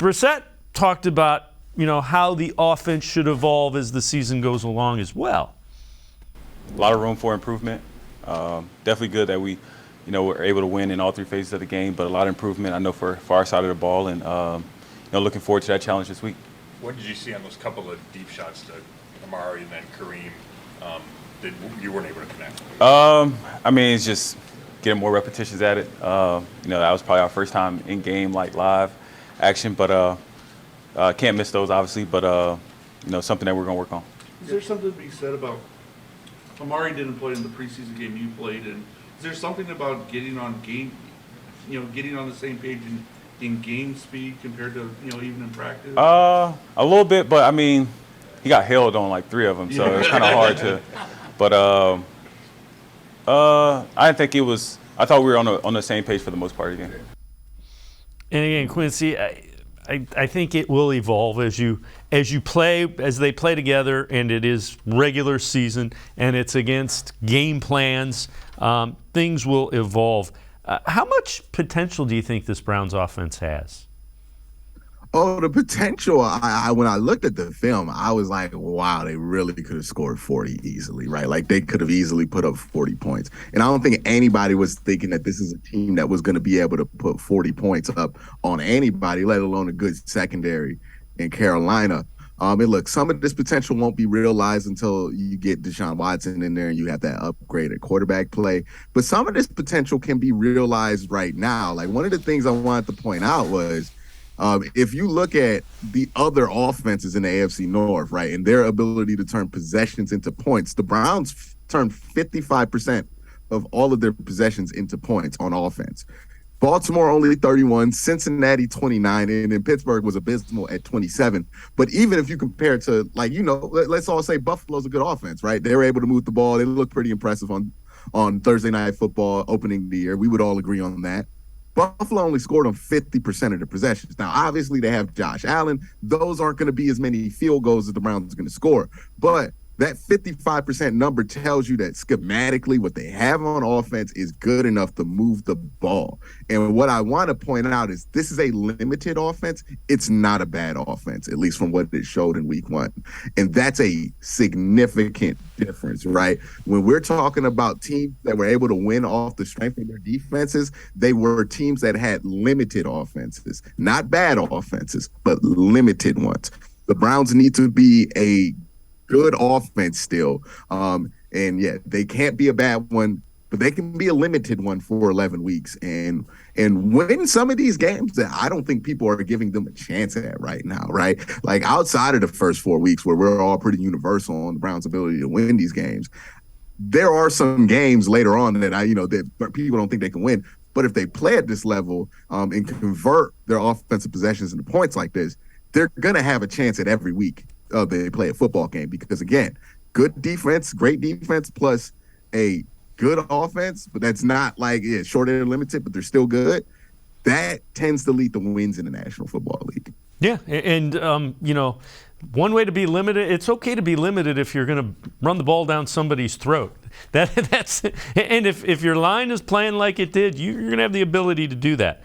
Brissett talked about, how the offense should evolve as the season goes along as well. A lot of room for improvement. Definitely good that we, were able to win in all three phases of the game, but a lot of improvement, I know, for our side of the ball, and, looking forward to that challenge this week. What did you see on those couple of deep shots to Amari and then Kareem that you weren't able to connect? It's just getting more repetitions at it. That was probably our first time in game, like live action, but can't miss those, obviously, but, something that we're going to work on. Is there something to be said about Amari didn't play in the preseason game you played in? Is there something about getting on getting on the same page in game speed compared to, even in practice? A little bit, but he got held on like 3 of them, so it's kind of hard to. But I didn't think it was. I thought we were on the same page for the most part again. And again, Quincy, I think it will evolve as they play together, and it is regular season, and it's against game plans. Things will evolve. How much potential do you think this Browns offense has? Oh, the potential. When I looked at the film, I was like, wow, they really could have scored 40 easily, right? Like, they could have easily put up 40 points. And I don't think anybody was thinking that this is a team that was going to be able to put 40 points up on anybody, let alone a good secondary in Carolina. And look, some of this potential won't be realized until you get Deshaun Watson in there and you have that upgrade at quarterback play. But some of this potential can be realized right now. Like, one of the things I wanted to point out was, if you look at the other offenses in the AFC North, right, and their ability to turn possessions into points, the Browns turned 55% of all of their possessions into points on offense. Baltimore only 31, Cincinnati 29, and then Pittsburgh was abysmal at 27. But even if you compare it to, let's all say Buffalo's a good offense, right? They were able to move the ball. They look pretty impressive on Thursday Night Football opening the year. We would all agree on that. Buffalo only scored on 50% of the possessions. Now, obviously, they have Josh Allen. Those aren't going to be as many field goals as the Browns are going to score. But that 55% number tells you that schematically what they have on offense is good enough to move the ball. And what I want to point out is this is a limited offense. It's not a bad offense, at least from what it showed in week 1. And that's a significant difference, right? When we're talking about teams that were able to win off the strength of their defenses, they were teams that had limited offenses, not bad offenses, but limited ones. The Browns need to be a good offense still. And yeah, they can't be a bad one, but they can be a limited one for 11 weeks and win some of these games that I don't think people are giving them a chance at right now, right? Like, outside of the first 4 weeks where we're all pretty universal on the Browns' ability to win these games, there are some games later on that that people don't think they can win. But if they play at this level and convert their offensive possessions into points like this, they're going to have a chance at every week they play a football game, because again, good defense, great defense, plus a good offense, but that's not like short and limited, but they're still good. That tends to lead to wins in the National Football League. Yeah, and one way to be limited, it's okay to be limited if you're going to run the ball down somebody's throat. And if your line is playing like it did, you're going to have the ability to do that.